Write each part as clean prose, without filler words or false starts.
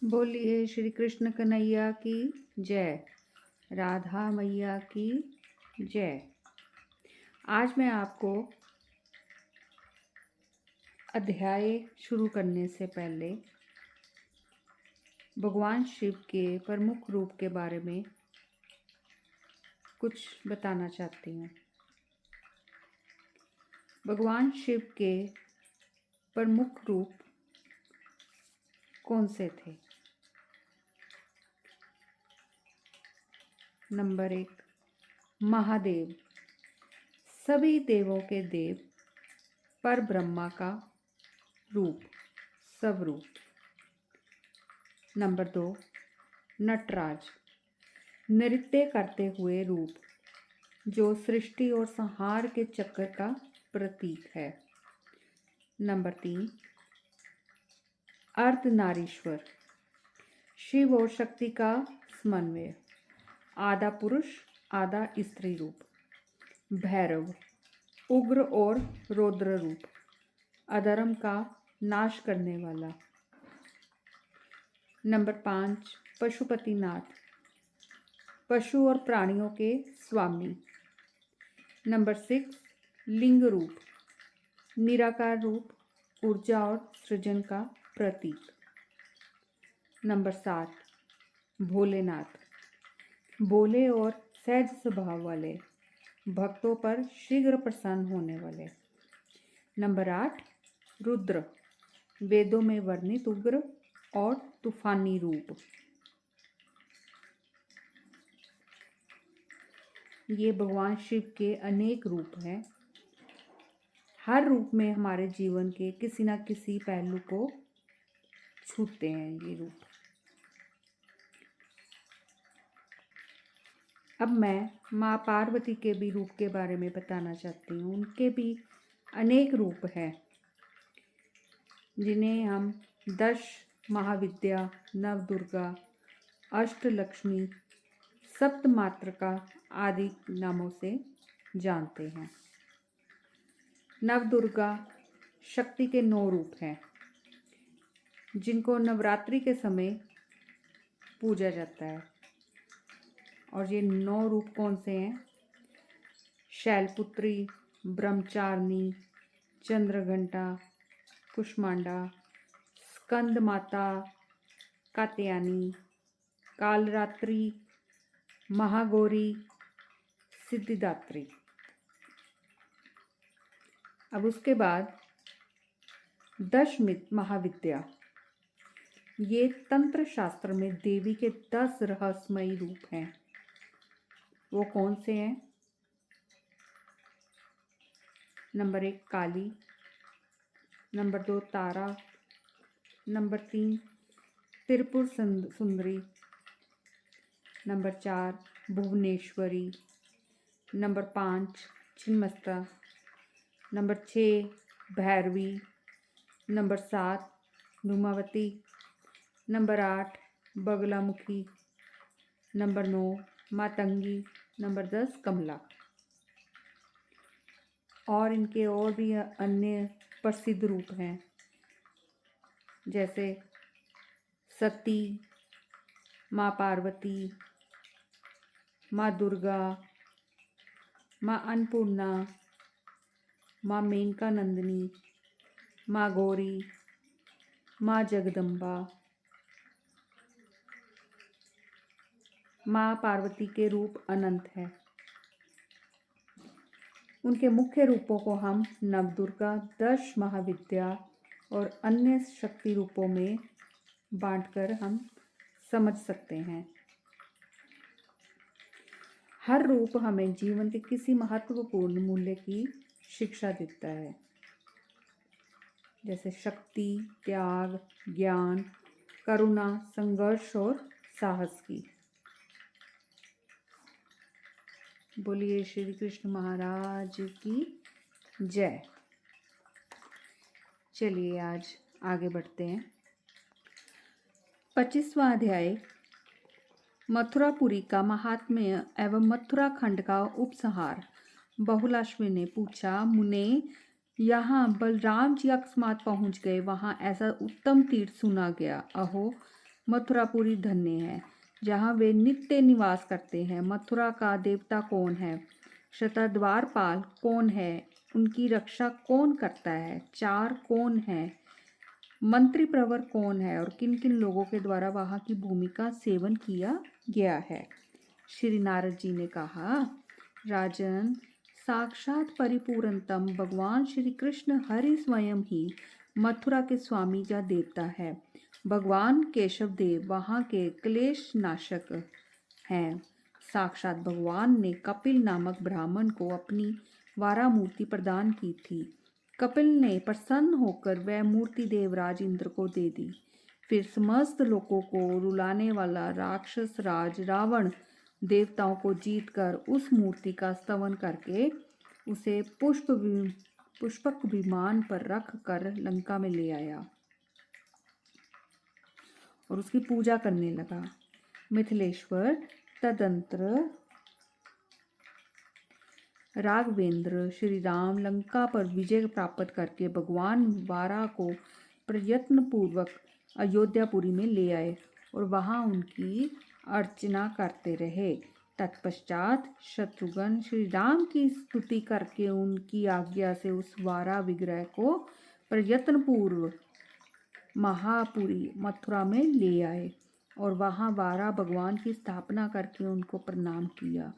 बोलिए श्री कृष्ण कन्हैया की जय। राधा मैया की जय। आज मैं आपको अध्याय शुरू करने से पहले भगवान शिव के प्रमुख रूप के बारे में कुछ बताना चाहती हूँ। भगवान शिव के प्रमुख रूप कौन से थे? नंबर 1, महादेव, सभी देवों के देव, पर ब्रह्मा का रूप, स्वरूप। नंबर 2, नटराज, नृत्य करते हुए रूप, जो सृष्टि और संहार के चक्र का प्रतीक है। नंबर 3, अर्धनारीश्वर, शिव और शक्ति का समन्वय, आधा पुरुष आधा स्त्री रूप। भैरव, उग्र और रौद्र रूप, अधर्म का नाश करने वाला। नंबर 5, पशुपतिनाथ, पशु और प्राणियों के स्वामी। नंबर 6, लिंग रूप, निराकार रूप, ऊर्जा और सृजन का प्रतीक। नंबर 7, भोलेनाथ, भोले और सहज स्वभाव वाले, भक्तों पर शीघ्र प्रसन्न होने वाले। नंबर 8, रुद्र, वेदों में वर्णित उग्र और तूफानी रूप। ये भगवान शिव के अनेक रूप हैं। हर रूप में हमारे जीवन के किसी न किसी पहलू को छूते हैं ये रूप। अब मैं माँ पार्वती के भी रूप के बारे में बताना चाहती हूँ। उनके भी अनेक रूप हैं, जिन्हें हम 10 महाविद्या, नवदुर्गा, अष्टलक्ष्मी, सप्तमातृका आदि नामों से जानते हैं। नवदुर्गा शक्ति के 9 रूप हैं, जिनको नवरात्रि के समय पूजा जाता है। और ये 9 रूप कौन से हैं? शैलपुत्री, ब्रह्मचारिणी, चंद्रघंटा, कुष्मांडा, स्कंद माता, कात्यायनी, कालरात्रि, महागौरी, सिद्धिदात्री। अब उसके बाद 10 महाविद्या, ये तंत्र शास्त्र में देवी के 10 रहस्यमयी रूप हैं। वो कौन से हैं? नंबर 1, काली। नंबर 2, तारा। नंबर 3, त्रिपुर सुंदरी। Number 4, Bhuvaneshwari. Number 5, Chhinnamasta. Number 6, Bhairavi. Number 7, Dhumavati. Number 8, Baglamukhi. Number 9, Matangi. Number 10, कमला। और इनके और भी अन्य प्रसिद्ध रूप हैं, जैसे सती, माँ पार्वती, माँ दुर्गा, माँ अन्नपूर्णा, माँ मेनका नंदिनी, माँ गौरी, माँ जगदम्बा। माँ पार्वती के रूप अनंत है। उनके मुख्य रूपों को हम नवदुर्गा, 10 महाविद्या और अन्य शक्ति रूपों में बांटकर हम समझ सकते हैं। हर रूप हमें जीवन के किसी महत्वपूर्ण मूल्य की शिक्षा देता है, जैसे शक्ति, त्याग, ज्ञान, करुणा, संघर्ष और साहस की। बोलिए श्री कृष्ण महाराज की जय। चलिए आज आगे बढ़ते हैं। 25वां अध्याय, मथुरापुरी का महात्म्य एवं मथुरा खंड का उपसंहार। बहुलाश्वी ने पूछा, मुने, यहाँ बलराम जी अकस्मात पहुंच गए, वहां ऐसा उत्तम तीर्थ सुना गया। अहो, मथुरापुरी धन्य है, जहाँ वे नित्य निवास करते हैं। मथुरा का देवता कौन है? शतद्वारपाल कौन है? उनकी रक्षा कौन करता है? चार कौन है? मंत्री प्रवर कौन है? और किन किन लोगों के द्वारा वहाँ की भूमि का सेवन किया गया है? श्री नारद जी ने कहा, राजन, साक्षात परिपूर्णतम भगवान श्री कृष्ण हरि स्वयं ही मथुरा के स्वामी या देवता है। भगवान केशव देव वहाँ के क्लेश नाशक हैं। साक्षात भगवान ने कपिल नामक ब्राह्मण को अपनी वारा मूर्ति प्रदान की थी। कपिल ने प्रसन्न होकर वह मूर्ति देवराज इंद्र को दे दी। फिर समस्त लोगों को रुलाने वाला राक्षस राज रावण देवताओं को जीतकर उस मूर्ति का स्तवन करके उसे पुष्पक विमान पर रख कर लंका में ले आया और उसकी पूजा करने लगा। मिथिलेश्वर तदंतर राघवेंद्र श्री राम लंका पर विजय प्राप्त करके भगवान वारा को प्रयत्न पूर्वक अयोध्यापुरी में ले आए और वहां उनकी अर्चना करते रहे। तत्पश्चात शत्रुघ्न श्री राम की स्तुति करके उनकी आज्ञा से उस वारा विग्रह को प्रयत्न पूर्व महापुरी मथुरा में ले आए और वहां वारा भगवान की स्थापना करके उनको प्रणाम किया।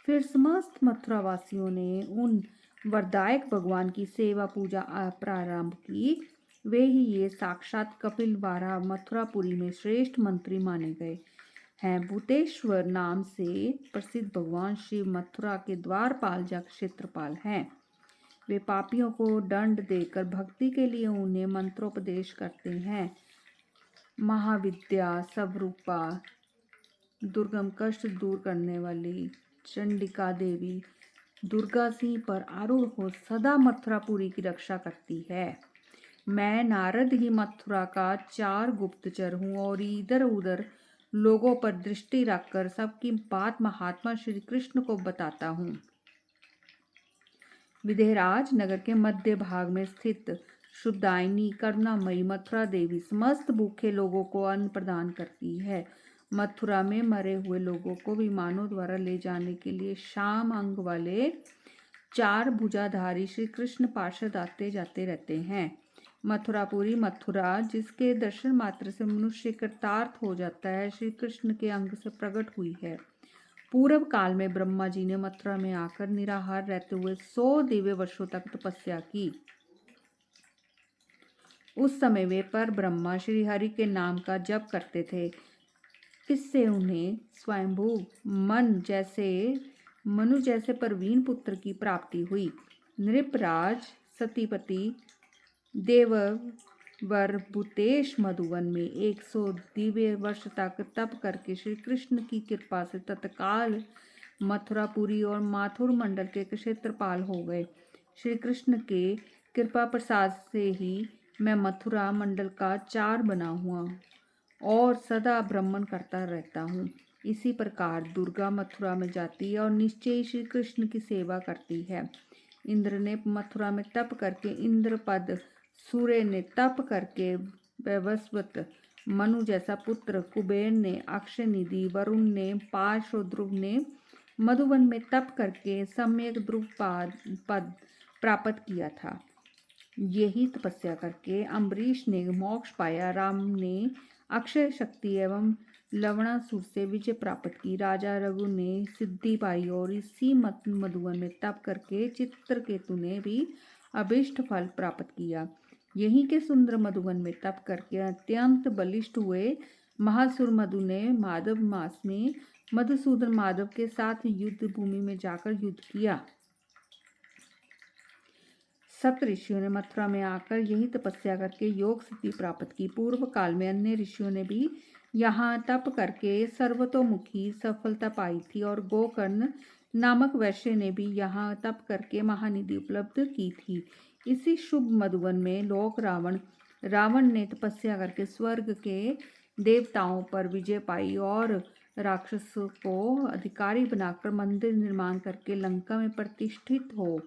फिर समस्त मथुरावासियों ने उन वरदायक भगवान की सेवा पूजा प्रारंभ की। वे ही ये साक्षात कपिल वारा मथुरापुरी में श्रेष्ठ मंत्री माने गए हैं। भूतेश्वर नाम से प्रसिद्ध भगवान श्री मथुरा के द्वारपाल या क्षेत्रपाल हैं। वे पापियों को दंड देकर भक्ति के लिए उन्हें मंत्रोपदेश करते हैं। महाविद्या स्वरूपा, दुर्गम कष्ट दूर करने वाली चंडिका देवी दुर्गा सिंह पर आरूढ़ हो सदा मथुरापुरी की रक्षा करती है। मैं नारद ही मथुरा का चार गुप्तचर हूँ और इधर उधर लोगों पर दृष्टि रखकर सबकी बात महात्मा श्री कृष्ण को बताता हूँ। विदेहराज नगर के मध्य भाग में स्थित शुद्धायनी करुणामयी मथुरा देवी समस्त भूखे लोगों को अन्न प्रदान करती है। मथुरा में मरे हुए लोगों को विमानों द्वारा ले जाने के लिए श्याम अंग वाले चार भुजाधारी श्री कृष्ण पार्षद आते जाते रहते हैं। मथुरापुरी मथुरा जिसके दर्शन मात्र से मनुष्य कृतार्थ हो जाता है, श्री कृष्ण के अंग से प्रकट हुई है। पूर्व काल में ब्रह्मा जी ने मथुरा में आकर निराहार रहते हुए 100 दिव्य वर्षों तक तपस्या की। उस समय वे पर ब्रह्मा श्री हरि के नाम का जप करते थे। इससे उन्हें स्वयंभू मनु जैसे प्रवीण पुत्र की प्राप्ति हुई। नृपराज सतीपति देववर भूतेश मधुवन में 100 दिव्य वर्ष तक तप करके श्री कृष्ण की कृपा से तत्काल मथुरापुरी और माथुर मंडल के क्षेत्रपाल हो गए। श्री कृष्ण के कृपा प्रसाद से ही मैं मथुरा मंडल का चार बना हुआ और सदा भ्रमण करता रहता हूँ। इसी प्रकार दुर्गा मथुरा में जाती है और निश्चय ही श्री कृष्ण की सेवा करती है। इंद्र ने मथुरा में तप करके इंद्रपद, सूर्य ने तप करके वैवस्वत, मनु जैसा पुत्र कुबेर ने अक्षय निधि, वरुण ने पाश और ध्रुव ने मधुवन में तप करके सम्यक ध्रुव पद प्राप्त किया था। यही तपस्या करके अम्बरीश ने मोक्ष पाया। राम ने अक्षय शक्ति एवं लवणासुर से विजय प्राप्त की। राजा रघु ने सिद्धि पाई और इसी मधुवन में तप करके चित्रकेतु ने भी अभिष्ट फल प्राप्त किया। यहीं के सुंदर मधुवन में तप करके अत्यंत बलिष्ठ हुए महासुर मधु ने माधव मास में मधुसूदन माधव के साथ युद्ध भूमि में जाकर युद्ध किया। सप्त ऋषियों ने मथुरा में आकर यही तपस्या करके योग सिद्धि प्राप्त की। पूर्व काल में अन्य ऋषियों ने भी यहाँ तप करके सर्वतोमुखी सफलता पाई थी और गोकर्ण नामक वैश्य ने भी यहाँ तप करके महानिधि उपलब्ध की थी। इसी शुभ मधुवन में लोक रावण ने तपस्या करके स्वर्ग के देवताओं पर विजय पाई और राक्षसों को अधिकारी बनाकर मंदिर निर्माण करके लंका में प्रतिष्ठित हो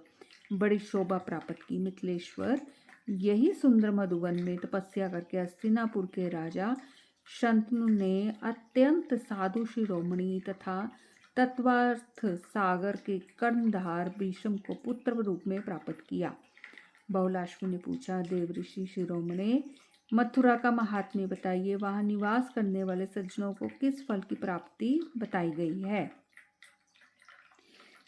बड़ी शोभा प्राप्त की। मिथिलेश्वर यही सुंदर मधुवन में तपस्या करके हस्तिनापुर के राजा शंतनु ने अत्यंत साधु शिरोमणि तथा तत्वार्थ सागर के कर्णधार भीष्म को पुत्र रूप में प्राप्त किया। बहुलाश्व ने पूछा, देव ऋषि शिरोमणि, मथुरा का महात्म्य बताइए। वहां निवास करने वाले सज्जनों को किस फल की प्राप्ति बताई गई है?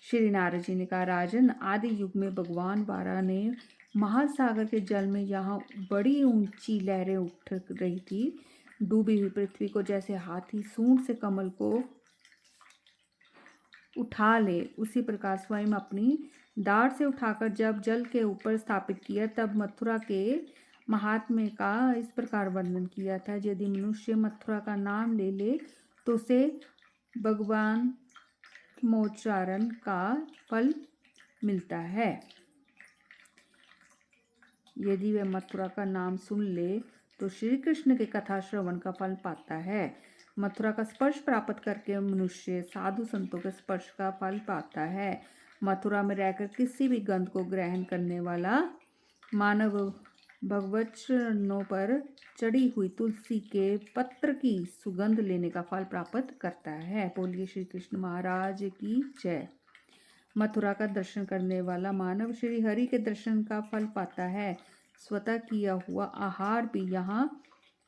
श्री नारद जी ने कहा, राजन, आदि युग में भगवान वारा ने महासागर के जल में यहाँ बड़ी ऊंची लहरें उठ रही थी। डूबी हुई पृथ्वी को जैसे हाथी सूंड से कमल को उठा ले, उसी प्रकार स्वयं अपनी दाढ़ से उठाकर जब जल के ऊपर स्थापित किया, तब मथुरा के महात्म्य का इस प्रकार वर्णन किया था। यदि मनुष्य मथुरा का नाम ले ले तो उसे भगवान मोचारण का फल मिलता है। यदि वह मथुरा का नाम सुन ले तो श्री कृष्ण के कथा श्रवण का फल पाता है। मथुरा का स्पर्श प्राप्त करके मनुष्य साधु संतों के स्पर्श का फल पाता है। मथुरा में रहकर किसी भी गंध को ग्रहण करने वाला मानव भगवत चरणों पर चढ़ी हुई तुलसी के पत्र की सुगंध लेने का फल प्राप्त करता है। बोलिए श्री कृष्ण महाराज की जय। मथुरा का दर्शन करने वाला मानव श्री हरि के दर्शन का फल पाता है। स्वतः किया हुआ आहार भी यहाँ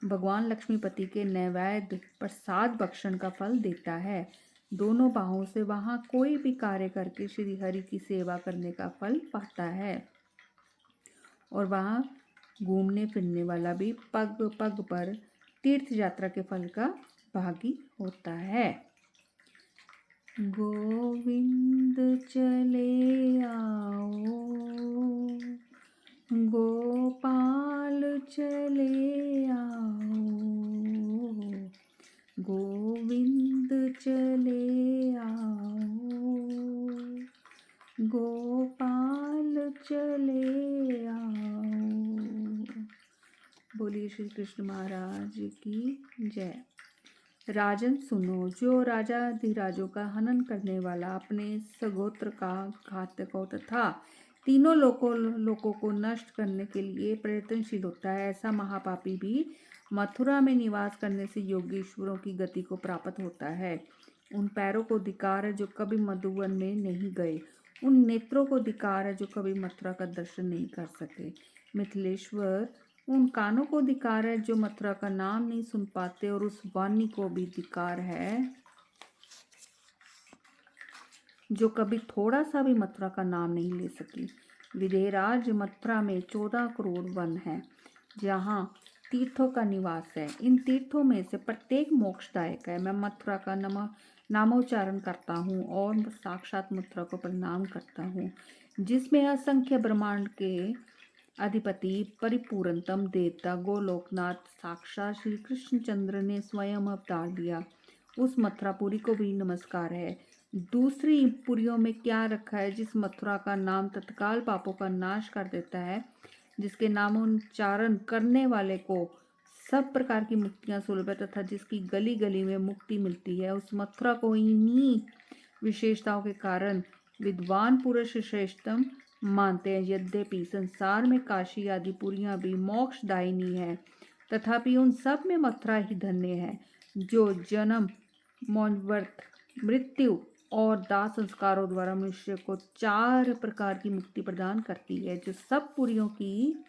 भगवान लक्ष्मीपति के नैवेद्य प्रसाद भक्षण का फल देता है। दोनों बाहों से वहाँ कोई भी कार्य करके श्री हरि की सेवा करने का फल पाता है। और वहाँ घूमने फिरने वाला भी पग पग पर तीर्थ यात्रा के फल का भागी होता है। गोविंद चले आओ, गोपाल चले आओ, गोविंद चले आओ, गोपाल चले आओ। बोलिए श्री कृष्ण महाराज की जय। राजन सुनो, जो राजाधिराजों का हनन करने वाला, अपने सगोत्र का घातक हो तथा तीनों लोकों को नष्ट करने के लिए प्रयत्नशील होता है, ऐसा महापापी भी मथुरा में निवास करने से योगेश्वरों की गति को प्राप्त होता है। उन पैरों को धिक्कार है जो कभी मधुवन में नहीं गए, उन नेत्रों को धिक्कार है जो कभी मथुरा का दर्शन नहीं कर सके। मिथिलेश्वर, उन कानों को धिक्कार है जो मथुरा का नाम नहीं सुन पाते, और उस वाणी को भी धिक्कार है जो कभी थोड़ा सा भी मथुरा का नाम नहीं ले सकी। विदेहराज, मथुरा में 14 करोड़ वन है जहाँ तीर्थों का निवास है। इन तीर्थों में से प्रत्येक मोक्षदायक है। मैं मथुरा का नामोच्चारण करता हूँ और साक्षात मथुरा को प्रणाम करता हूँ, जिसमें असंख्य ब्रह्मांड के अधिपति परिपूर्णतम देवता गोलोकनाथ साक्षात श्री कृष्णचंद्र ने स्वयं अवतार लिया। उस मथुरापुरी को भी नमस्कार है। दूसरी पुरियों में क्या रखा है, जिस मथुरा का नाम तत्काल पापों का नाश कर देता है, जिसके नामोच्चारण करने वाले को सब प्रकार की मुक्तियां सुलभ है तथा जिसकी गली गली में मुक्ति मिलती है, उस मथुरा को इन्हीं विशेषताओं के कारण विद्वान पुरुष श्रेष्ठतम मानते हैं। यद्यपि संसार में काशी आदि पुरियां भी मोक्षदायिनी है, तथापि उन सब में मथुरा ही धन्य है, जो जन्म, मौनव्रत, मृत्यु और दाह संस्कारों द्वारा मनुष्य को 4 प्रकार की मुक्ति प्रदान करती है, जो सब पुरियों की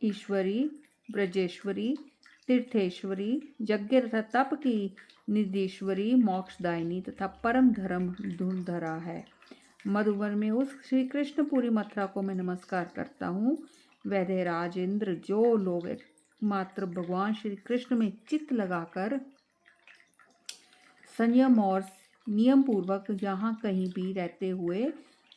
ईश्वरी, ब्रजेश्वरी, तीर्थेश्वरी, यज्ञ तथा तप की निधीश्वरी, मोक्षदायिनी तथा परम धर्म धुरंधरा है। मधुवन में उस श्री कृष्णपुरी मथुरा को मैं नमस्कार करता हूँ। वैद्य राजेंद्र, जो लोग एकमात्र भगवान श्री कृष्ण में चित्त लगाकर संयम और नियम पूर्वक यहाँ कहीं भी रहते हुए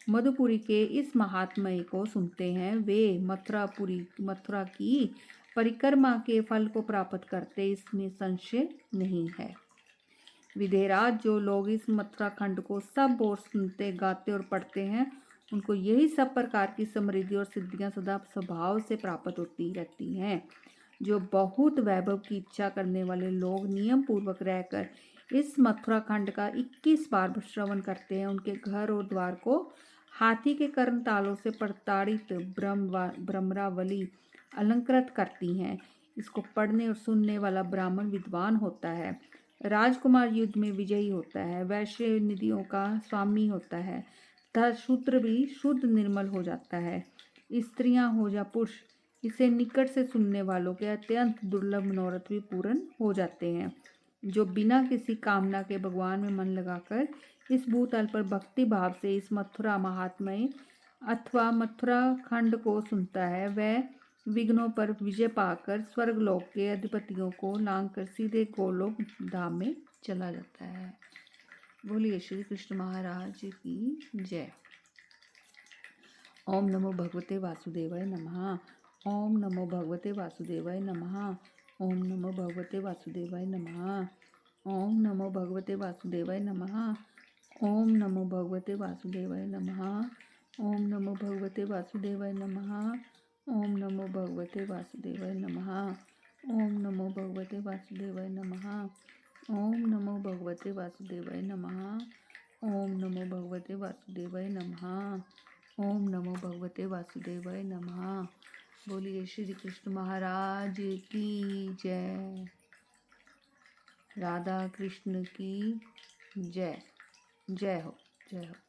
मधुपुरी के इस महात्म्य को सुनते हैं, वे मथुरा की परिक्रमा के फल को प्राप्त करते, इसमें संशय नहीं है। विदेहराज, जो लोग इस मथुरा खंड को सब ओर सुनते, गाते और पढ़ते हैं, उनको यही सब प्रकार की समृद्धि और सिद्धियां सदा स्वभाव से प्राप्त होती रहती हैं। जो बहुत वैभव की इच्छा करने वाले लोग नियम पूर्वक रहकर इस मथुरा खंड का 21 बार श्रवण करते हैं, उनके घर और द्वार को हाथी के कर्णतालों से प्रताड़ित ब्रह्मरावली अलंकृत करती हैं। इसको पढ़ने और सुनने वाला ब्राह्मण विद्वान होता है। राजकुमार युद्ध में विजयी होता है। वैश्य निधियों का स्वामी होता है तथा शूद्र भी शुद्ध निर्मल हो जाता है। स्त्रियां हो या पुरुष, इसे निकट से सुनने वालों के अत्यंत दुर्लभ मनोरथ भी पूर्ण हो जाते हैं। जो बिना किसी कामना के भगवान में मन लगाकर इस भूतल पर भक्ति भाव से इस मथुरा महात्म्य अथवा मथुरा खंड को सुनता है, वह विघ्नों पर विजय पाकर स्वर्गलोक के अधिपतियों को लांघकर सीधे गोलोक धाम में चला जाता है। बोलिए श्री कृष्ण महाराज की जय। ओम नमो भगवते वासुदेवाय नमः। ओम नमो भगवते वासुदेवाय नमः। ओम नमो भगवते वासुदेवाय नमः। ओम नमो भगवते वासुदेवाय नमः। ओम नमो भगवते वासुदेवाय नमः। ओम नमो भगवते वासुदेवाय नमः। ओम नमो भगवते वासुदेवाय नमः। ओम नमो भगवते वासुदेवाय नमः। ओम नमो भगवते वासुदेवाय नमः। ओम नमो भगवते वासुदेवाय नमः। ओम नमो भगवते वासुदेवाय नमः। बोलिए श्री कृष्ण महाराज की जय। राधा कृष्ण की जय। जय हो, जय हो।